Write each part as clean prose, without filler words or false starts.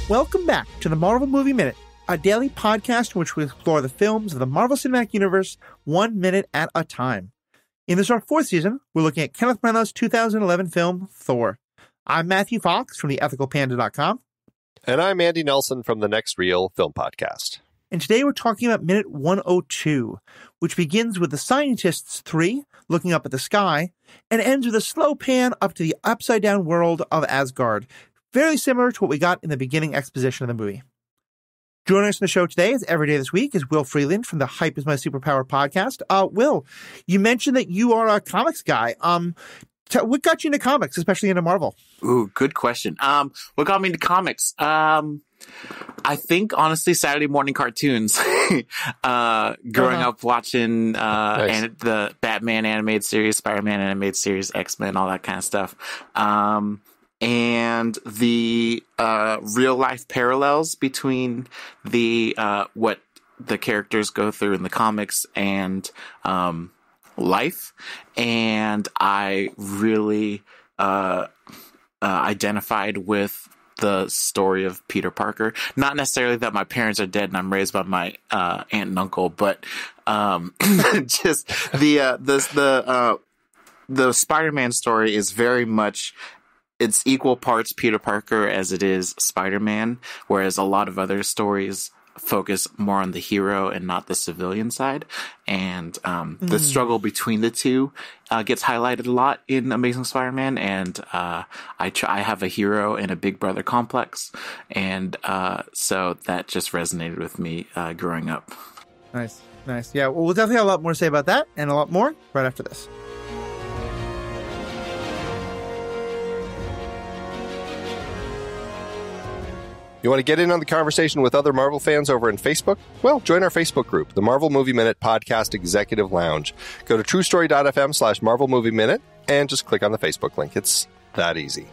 Welcome back to the Marvel Movie Minute, a daily podcast in which we explore the films of the Marvel Cinematic Universe 1 minute at a time. In this, our fourth season, we're looking at Kenneth Branagh's 2011 film, Thor. I'm Matthew Fox from theethicalpanda.com. And I'm Andy Nelson from the Next Reel Film Podcast. And today we're talking about minute 102, which begins with the scientists three looking up at the sky and ends with a slow pan up to the upside-down world of Asgard, very similar to what we got in the beginning exposition of the movie. Joining us on the show today, as every day this week, is Will Freeland from the Hype Is My Superpower podcast. Will, you mentioned that you are a comics guy. What got you into comics, especially into Marvel? Ooh, good question. What got me into comics? I think, honestly, Saturday morning cartoons. Growing up watching Nice. the Batman animated series, Spider-Man animated series, X-Men, all that kind of stuff. And the real life parallels between the what the characters go through in the comics and life. And I really identified with the story of Peter Parker. Not necessarily that my parents are dead and I'm raised by my aunt and uncle, but just the Spider-Man story is very much, it's equal parts Peter Parker as it is Spider-Man, whereas a lot of other stories focus more on the hero and not the civilian side. And the struggle between the two gets highlighted a lot in Amazing Spider-Man. And I have a hero and a big brother complex. And so that just resonated with me growing up. Nice. Yeah, well, we'll definitely have a lot more to say about that and a lot more right after this. You want to get in on the conversation with other Marvel fans over in Facebook? Well, join our Facebook group, the Marvel Movie Minute Podcast Executive Lounge. Go to truestory.fm/Marvel Movie Minute and just click on the Facebook link. It's that easy.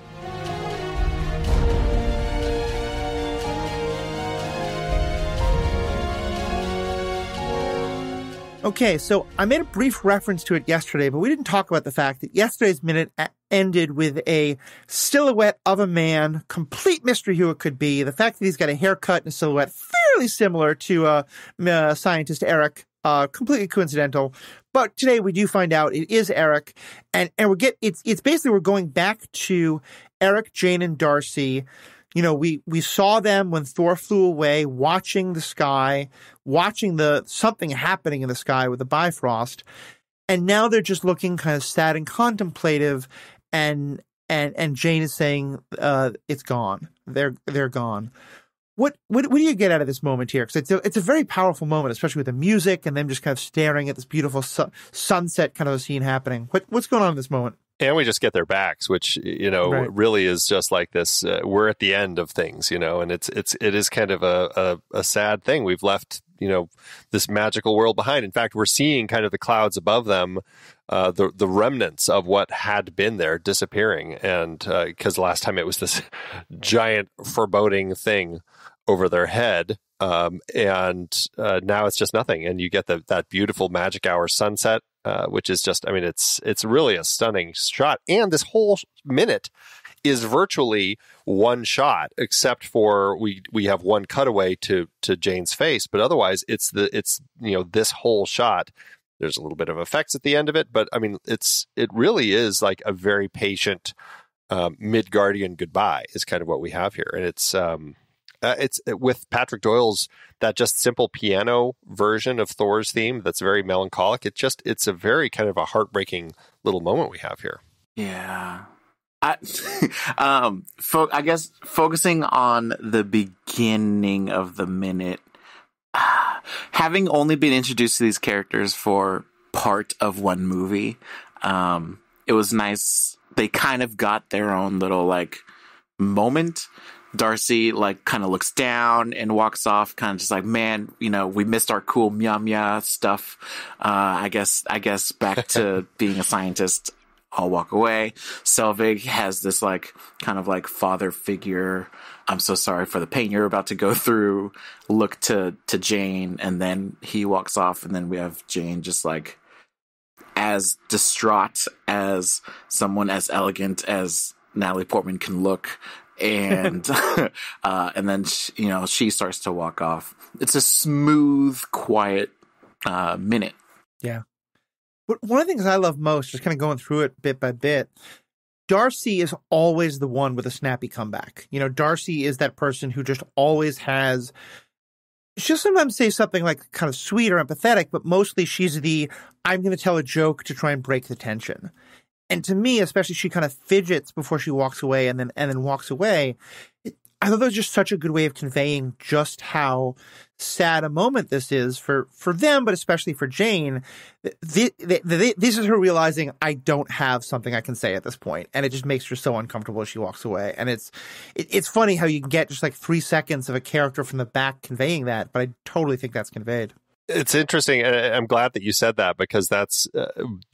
Okay, so I made a brief reference to it yesterday, but we didn't talk about the fact that yesterday's minute ended with a silhouette of a man, complete mystery who it could be. The fact that he's got a haircut and a silhouette fairly similar to scientist Erik, completely coincidental. But today we do find out it is Erik, and it's basically we're going back to Erik, Jane, and Darcy. You know, we saw them when Thor flew away, watching the sky, watching something happening in the sky with the Bifrost, and now they're just looking kind of sad and contemplative, and Jane is saying, "It's gone. They're gone." What do you get out of this moment here? Because it's a very powerful moment, especially with the music and them just kind of staring at this beautiful sunset kind of a scene happening. What's going on in this moment? And we just get their backs, which, Right. really is just like this. We're at the end of things, and it is kind of a sad thing. We've left, this magical world behind. In fact, we're seeing kind of the clouds above them, the remnants of what had been there disappearing. And because last time it was this giant foreboding thing over their head. And now it's just nothing. And you get that beautiful magic hour sunset, which is just, it's really a stunning shot. And this whole minute is virtually one shot, except for we have one cutaway to Jane's face. But otherwise it's this whole shot. There's a little bit of effects at the end of it, but it really is like a very patient Midgardian goodbye is kind of what we have here. And it's with Patrick Doyle's that just simple piano version of Thor's theme that's very melancholic. It's a very kind of a heartbreaking little moment we have here. Yeah. I guess focusing on the beginning of the minute, having only been introduced to these characters for part of one movie, it was nice. They kind of got their own little moment. Darcy kind of looks down and walks off, kind of just like, man, we missed our cool meow stuff. I guess back to being a scientist. I'll walk away. Selvig has this kind of father figure. I'm so sorry for the pain you're about to go through. Look to Jane, and then he walks off, and then we have Jane just as distraught as someone as elegant as Natalie Portman can look. And and then she starts to walk off. It's a smooth, quiet minute. Yeah. But one of the things I love most, just kind of going through it bit by bit, Darcy is always the one with a snappy comeback. Darcy is that person who just always has. She'll sometimes say something like kind of sweet or empathetic, but mostly she's I'm going to tell a joke to try and break the tension. And to me, especially, she kind of fidgets before she walks away and then walks away. I thought that was just such a good way of conveying just how sad a moment this is for them, but especially for Jane. This is her realizing, I don't have something I can say at this point, and it just makes her so uncomfortable as she walks away. And it's funny how you can get just like 3 seconds of a character from the back conveying that, but I totally think that's conveyed. It's interesting. I'm glad that you said that, because that's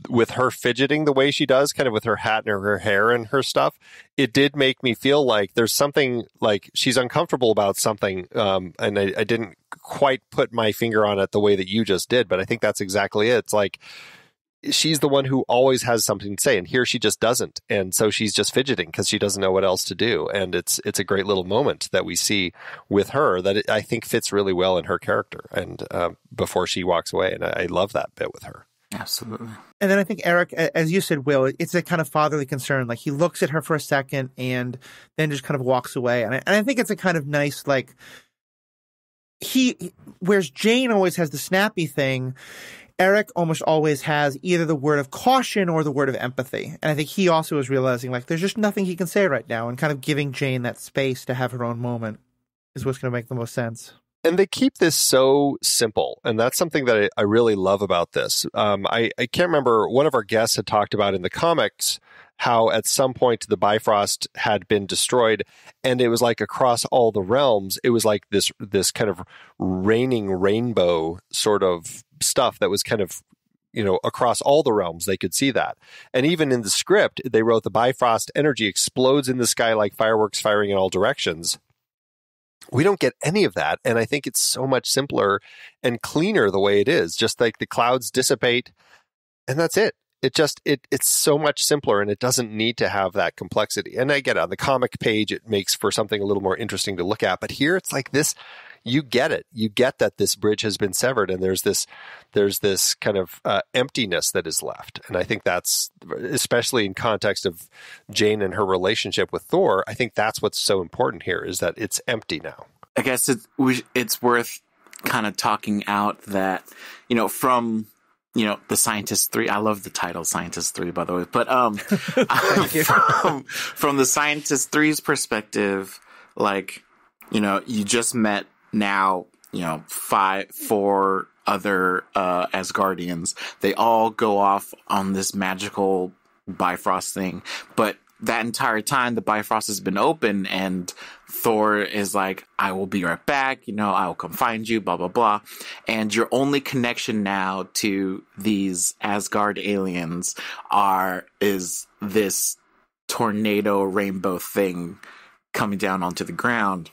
with her fidgeting the way she does, kind of with her hat and her hair and her stuff. It did make me feel like there's something, like she's uncomfortable about something. And I didn't quite put my finger on it the way that you just did, but I think that's exactly it. It's like she's the one who always has something to say, and here she just doesn't. And so she's just fidgeting because she doesn't know what else to do. And it's a great little moment that we see with her that I think fits really well in her character and before she walks away. And I love that bit with her. Absolutely. And then I think, Erik, as you said, Will, it's a kind of fatherly concern. Like, he looks at her for a second and then just kind of walks away. And I think it's a kind of nice, like, whereas Jane always has the snappy thing, Erik almost always has either the word of caution or the word of empathy. And I think he also is realizing, like, there's just nothing he can say right now, and kind of giving Jane that space to have her own moment is what's going to make the most sense. And they keep this so simple. And that's something that I really love about this. I can't remember, one of our guests had talked about in the comics how at some point the Bifrost had been destroyed, and it was like across all the realms, it was like this kind of raining rainbow sort of stuff that was kind of, across all the realms. They could see that. And even in the script, they wrote the Bifrost energy explodes in the sky like fireworks firing in all directions. We don't get any of that. And I think it's so much simpler and cleaner the way it is. Just like the clouds dissipate and that's it. It's so much simpler, and it doesn't need to have that complexity. And I get it, on the comic page, it makes for something a little more interesting to look at. But here it's like this, you get it. You get that this bridge has been severed, and there's this kind of emptiness that is left. And I think that's, especially in context of Jane and her relationship with Thor, I think that's what's so important here, is that it's empty now. I guess it's worth kind of talking out that, from the Scientist 3. I love the title Scientist 3, by the way. But from the Scientist 3's perspective, like, you just met now, 4 other Asgardians. They all go off on this magical Bifrost thing. But that entire time, the Bifrost has been open, and Thor is like, I will be right back, I will come find you, blah, blah, blah. And your only connection now to these Asgard aliens is this tornado rainbow thing coming down onto the ground.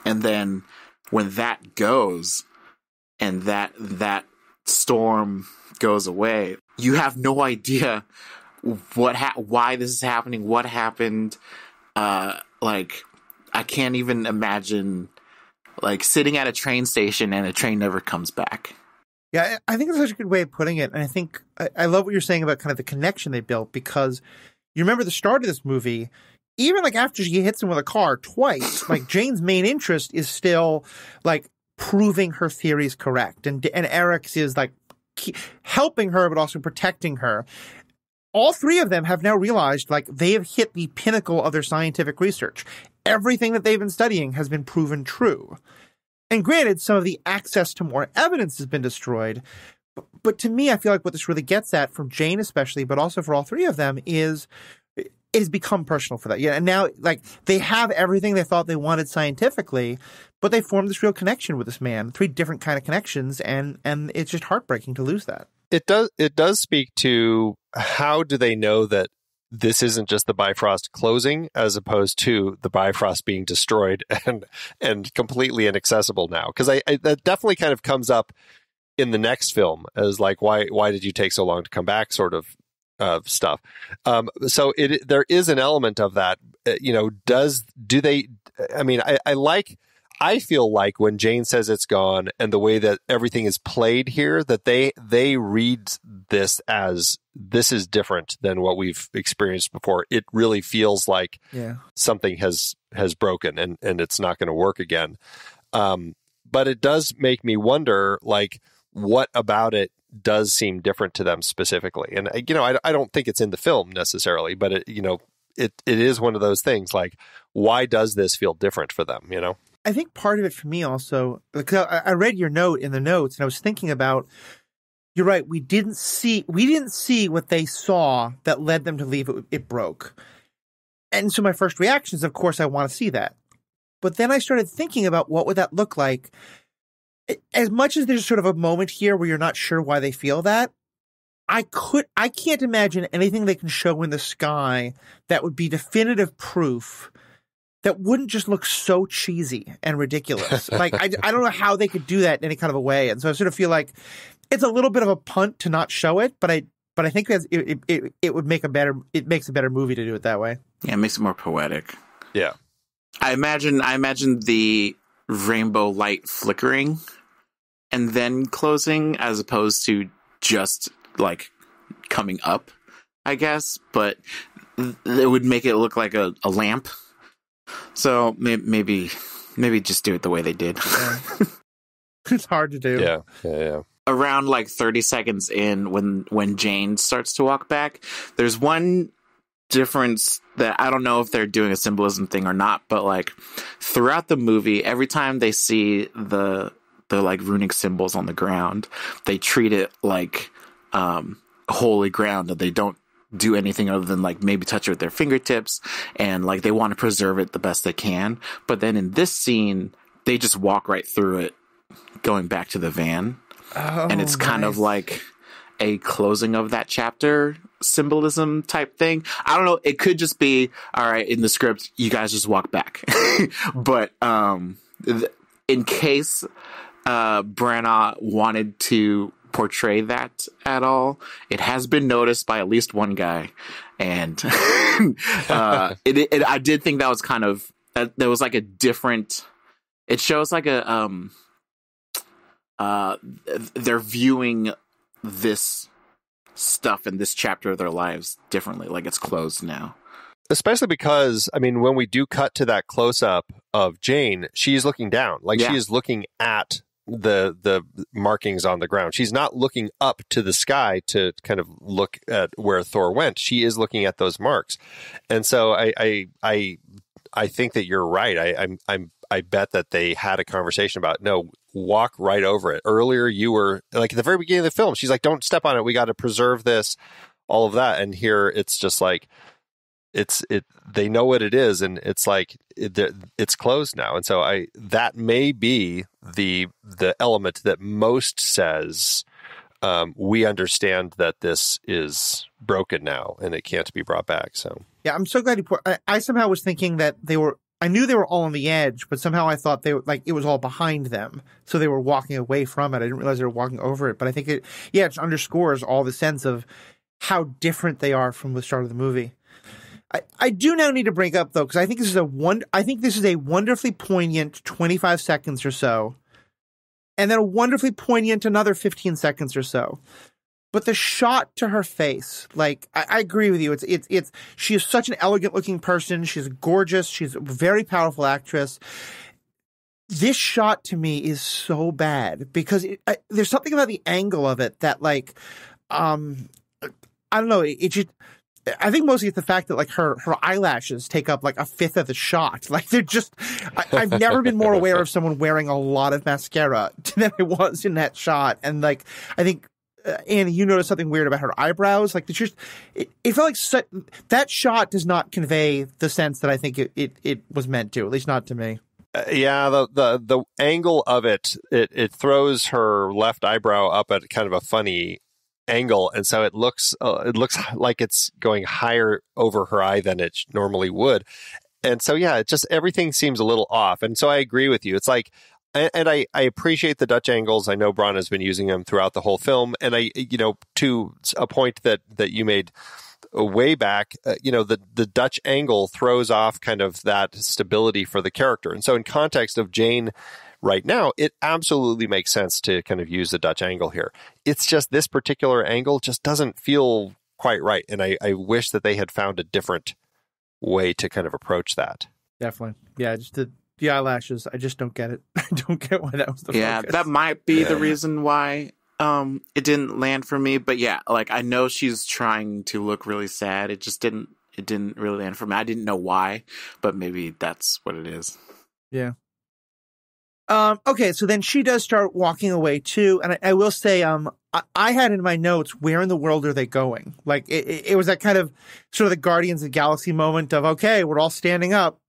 And then when that goes, and that storm goes away, you have no idea why this is happening, what happened. I can't even imagine, like, sitting at a train station and a train never comes back. Yeah, I think that's such a good way of putting it. And I think I love what you're saying about kind of the connection they built, because you remember the start of this movie, even like after she hits him with a car twice, like, Jane's main interest is still like proving her theories correct. And Erik's is like helping her, but also protecting her. All 3 of them have now realized, like, they have hit the pinnacle of their scientific research. Everything that they've been studying has been proven true. And granted, some of the access to more evidence has been destroyed. But to me, I feel like what this really gets at, from Jane especially, but also for all 3 of them, is it has become personal for that. Yeah, and now, like, they have everything they thought they wanted scientifically, but they formed this real connection with this man, 3 different kind of connections, and it's just heartbreaking to lose that. It does speak to, how do they know that this isn't just the Bifrost closing, as opposed to the Bifrost being destroyed and completely inaccessible now? Because that definitely kind of comes up in the next film as like, why did you take so long to come back sort of stuff. So there is an element of that. I feel like when Jane says it's gone and the way that everything is played here, that they read this as this is different than what we've experienced before. It really feels like something has broken and it's not going to work again. But it does make me wonder, like, what about it does seem different to them specifically? And, I don't think it's in the film necessarily, but it is one of those things, like, why does this feel different for them, I think part of it for me also, because I read your note in the notes and I was thinking about, you're right, we didn't see what they saw that led them to leave it broke. And so my first reaction is, of course, I want to see that. But then I started thinking about what would that look like. As much as there's sort of a moment here where you're not sure why they feel that, I can't imagine anything they can show in the sky that would be definitive proof that wouldn't just look so cheesy and ridiculous. Like, I don't know how they could do that in any kind of a way. And so I sort of feel like it's a little bit of a punt to not show it, but I think it would make it makes a better movie to do it that way. Yeah, it makes it more poetic. Yeah. I imagine the rainbow light flickering and then closing as opposed to just like coming up, I guess, but it would make it look like a lamp. So maybe just do it the way they did. Yeah. It's hard to do. Yeah. Around like 30 seconds in, when Jane starts to walk back, there's one difference that I don't know if they're doing a symbolism thing or not, but like throughout the movie, every time they see the like runic symbols on the ground, they treat it like holy ground, and they don't do anything other than like maybe touch it with their fingertips, and like they want to preserve it the best they can. But then in this scene, they just walk right through it, going back to the van. And it's kind of like a closing of that chapter symbolism type thing. I don't know. It could just be, all right, in the script, you guys just walk back. But in case Branagh wanted to portray that at all, it has been noticed by at least one guy. And I did think that was kind of, there was like a different, it shows like a, they're viewing this stuff in this chapter of their lives differently, like it's closed now. Especially because, I mean, when we do cut to that close-up of Jane, she's looking down. Like, she is looking at the markings on the ground. She's not looking up to the sky to kind of look at where Thor went. She is looking at those marks. And so I think that you're right. I bet that they had a conversation about, no, walk right over it. Earlier, you were like at the very beginning of the film, she's like, don't step on it. We got to preserve this, all of that. And here it's just like, they know what it is. And it's like, it's closed now. And so that may be the element that most says, we understand that this is broken now and it can't be brought back. So, yeah, I'm so glad I somehow was thinking that I knew they were all on the edge, but somehow I thought they were like, it was all behind them. So they were walking away from it. I didn't realize they were walking over it, but I think it underscores all the sense of how different they are from the start of the movie. I do now need to bring up though, because I think this is a wonderfully poignant 25 seconds or so, and then a wonderfully poignant another 15 seconds or so. But the shot to her face, like, I agree with you. It's she is such an elegant looking person. She's gorgeous. She's a very powerful actress. This shot to me is so bad because there's something about the angle of it that, like, I don't know. It just, I think mostly it's the fact that like her eyelashes take up like a fifth of the shot. Like they're just, I've never been more aware of someone wearing a lot of mascara than I was in that shot. And like, I think, Annie, you noticed something weird about her eyebrows. Like it felt like that shot does not convey the sense that I think it was meant to, at least not to me. Yeah, the angle of it throws her left eyebrow up at kind of a funny angle, and so it looks like it's going higher over her eye than it normally would. And so yeah, it just everything seems a little off. And so I agree with you. It's like And I appreciate the Dutch angles. I know Branagh has been using them throughout the whole film. And to a point that you made way back, the Dutch angle throws off kind of that stability for the character. And so in context of Jane right now, it absolutely makes sense to kind of use the Dutch angle here. It's just this particular angle just doesn't feel quite right. And I wish that they had found a different way to kind of approach that. Definitely. Yeah, just the eyelashes. I just don't get it. I don't get why that was the focus. That might be the reason why it didn't land for me. But yeah, like I know she's trying to look really sad. It didn't really land for me. I didn't know why, but maybe that's what it is. Yeah. Okay, so then she does start walking away too, and I will say, I had in my notes, where in the world are they going? Like it was that kind of sort of the Guardians of the Galaxy moment of, okay, we're all standing up,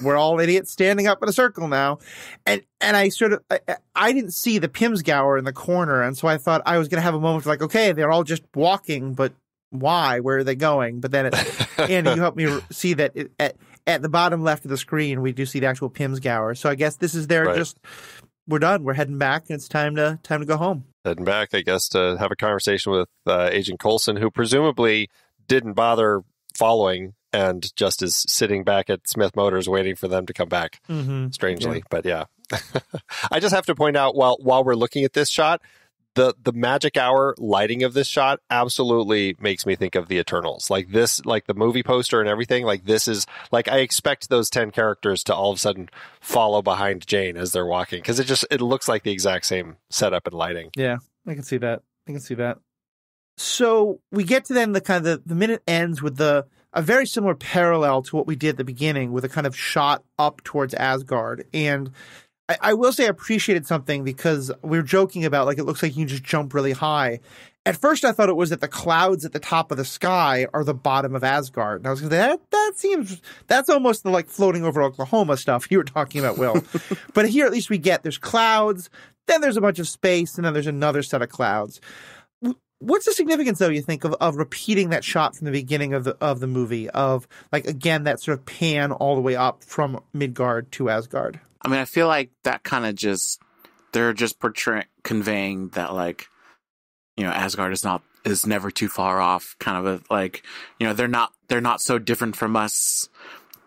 we're all idiots standing up in a circle now, and I sort of I didn't see the Pinzgauer in the corner, and so I thought I was going to have a moment of like, okay, they're all just walking, but why? Where are they going? But then, Andy, you helped me see that at the bottom left of the screen, we do see the actual Pinzgauer. So I guess this is their just, we're done. We're heading back, and it's time to go home. Heading back, I guess, to have a conversation with Agent Coulson, who presumably didn't bother following and just is sitting back at Smith Motors waiting for them to come back, strangely. Yeah. But yeah, I just have to point out while we're looking at this shot, the magic hour lighting of this shot absolutely makes me think of the Eternals. Like this, like the movie poster and everything, like this is like, I expect those 10 characters to all of a sudden follow behind Jane as they're walking. Because it looks like the exact same setup and lighting. Yeah, I can see that. So we get to then the kind of the minute ends with a very similar parallel to what we did at the beginning, with a kind of shot up towards Asgard. And I will say I appreciated something, because we were joking about, like, it looks like you can just jump really high. At first, I thought it was that the clouds at the top of the sky are the bottom of Asgard. And I was going, that's almost the, like, floating over Oklahoma stuff you were talking about, Will. But here, at least there's clouds, then there's a bunch of space, and then there's another set of clouds. What's the significance, though, you think, of repeating that shot from the beginning of the movie, of, like, again, that sort of pan all the way up from Midgard to Asgard? I mean, I feel like that kind of they're just conveying that, like, Asgard is never too far off, kind of a, like, they're not so different from us.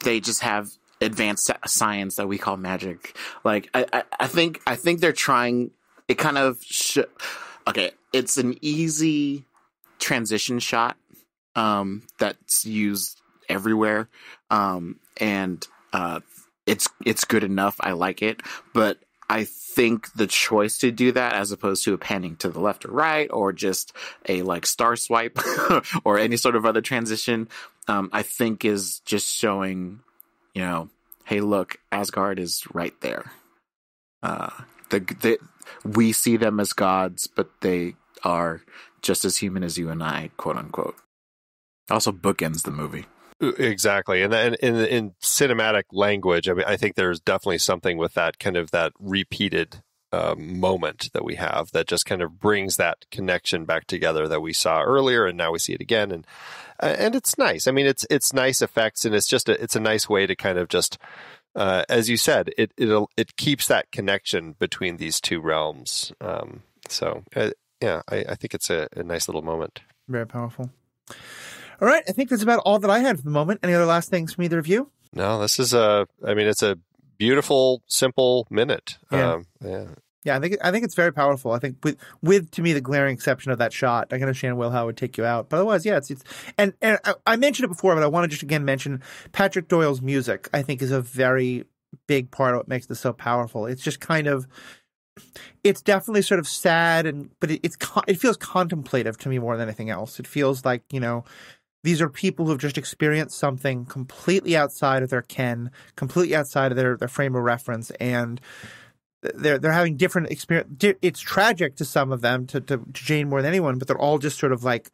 They just have advanced science that we call magic. Like, I think they're trying, it kind of okay, it's an easy transition shot, that's used everywhere. And it's good enough. I like it, but I think the choice to do that, as opposed to a panning to the left or right, or just a like star swipe or any sort of other transition, I think is just showing, hey, look, Asgard is right there. We see them as gods, but they are just as human as you and I, quote unquote. Also bookends the movie. Exactly. And then in cinematic language, I mean, I think there's definitely something with that kind of that repeated moment that we have that just kind of brings that connection back together that we saw earlier, and now we see it again. And it's nice. I mean, it's nice effects, and it's a nice way to kind of just, as you said, it keeps that connection between these two realms. Yeah, I think it's a nice little moment. Very powerful. All right, I think that's about all that I had for the moment. Any other last things from either of you? No, this is it's a beautiful, simple minute. Yeah. I think it's very powerful. I think with to me the glaring exception of that shot, I can understand Will how it would take you out. But otherwise, yeah, it's and I mentioned it before, but I want to just again mention Patrick Doyle's music. I think is a very big part of what makes this so powerful. It's just kind of, it's definitely sort of sad, but it feels contemplative to me more than anything else. It feels like, these are people who've just experienced something completely outside of their ken, completely outside of their frame of reference, and they're having different experience. It's tragic to some of them, to Jane more than anyone, but they're all just sort of like,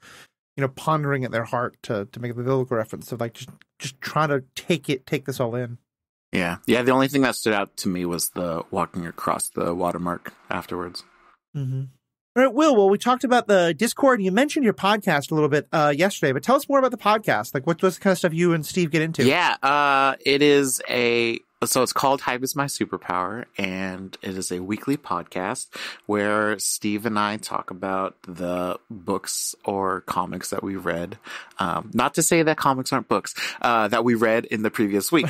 pondering at their heart, to make a biblical reference of like just trying to take this all in. Yeah. The only thing that stood out to me was the walking across the watermark afterwards. Mm-hmm. All right, Will. Well, we talked about the Discord. You mentioned your podcast a little bit yesterday, but tell us more about the podcast. Like, what's the kind of stuff you and Steve get into? Yeah, it is So it's called Hype Is My Superpower, and it is a weekly podcast where Steve and I talk about the books or comics that we read. Not to say that comics aren't books, that we read in the previous week.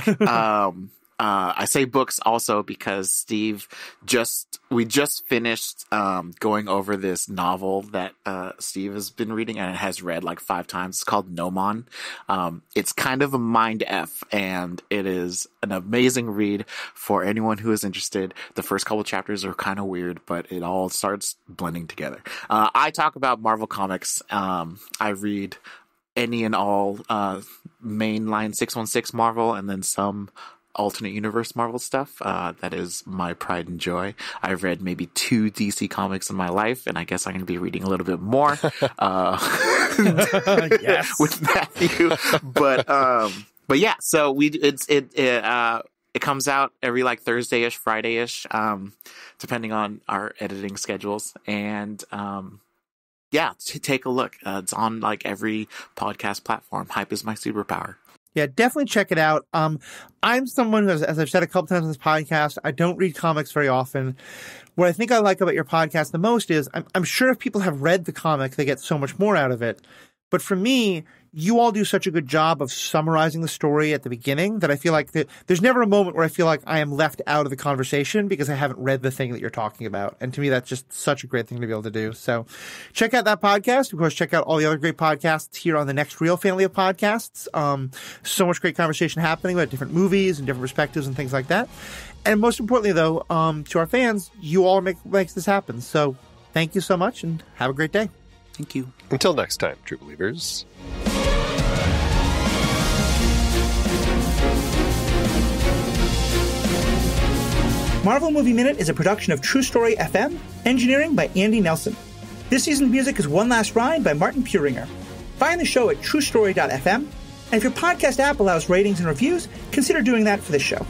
I say books also because we just finished going over this novel that Steve has been reading and has read like 5 times. It's called Nomon. It's kind of a mind F, and it is an amazing read for anyone who is interested. The first couple chapters are kind of weird, but it all starts blending together. I talk about Marvel Comics. I read any and all mainline 616 Marvel, and then some alternate universe Marvel stuff. That is my pride and joy. I've read maybe 2 DC comics in my life, and I guess I'm going to be reading a little bit more Yes. with Matthew. But yeah, so it comes out every like Thursday-ish, Friday-ish, depending on our editing schedules. And yeah, take a look. It's on like every podcast platform. Hype Is My Superpower. Yeah, definitely check it out. I'm someone who, as I've said a couple times on this podcast, I don't read comics very often. What I think I like about your podcast the most is I'm sure if people have read the comic, they get so much more out of it. But for me, you all do such a good job of summarizing the story at the beginning that I feel like there's never a moment where I feel like I am left out of the conversation because I haven't read the thing that you're talking about. And to me, that's just such a great thing to be able to do. So check out that podcast. Of course, check out all the other great podcasts here on the Next Reel family of podcasts. So much great conversation happening about different movies and different perspectives and things like that. And most importantly, though, to our fans, you all makes this happen. So thank you so much and have a great day. Thank you. Until next time, true believers. Marvel Movie Minute is a production of True Story FM, engineering by Andy Nelson. This season's music is One Last Ride by Martin Puringer. Find the show at truestory.fm, and if your podcast app allows ratings and reviews, consider doing that for this show.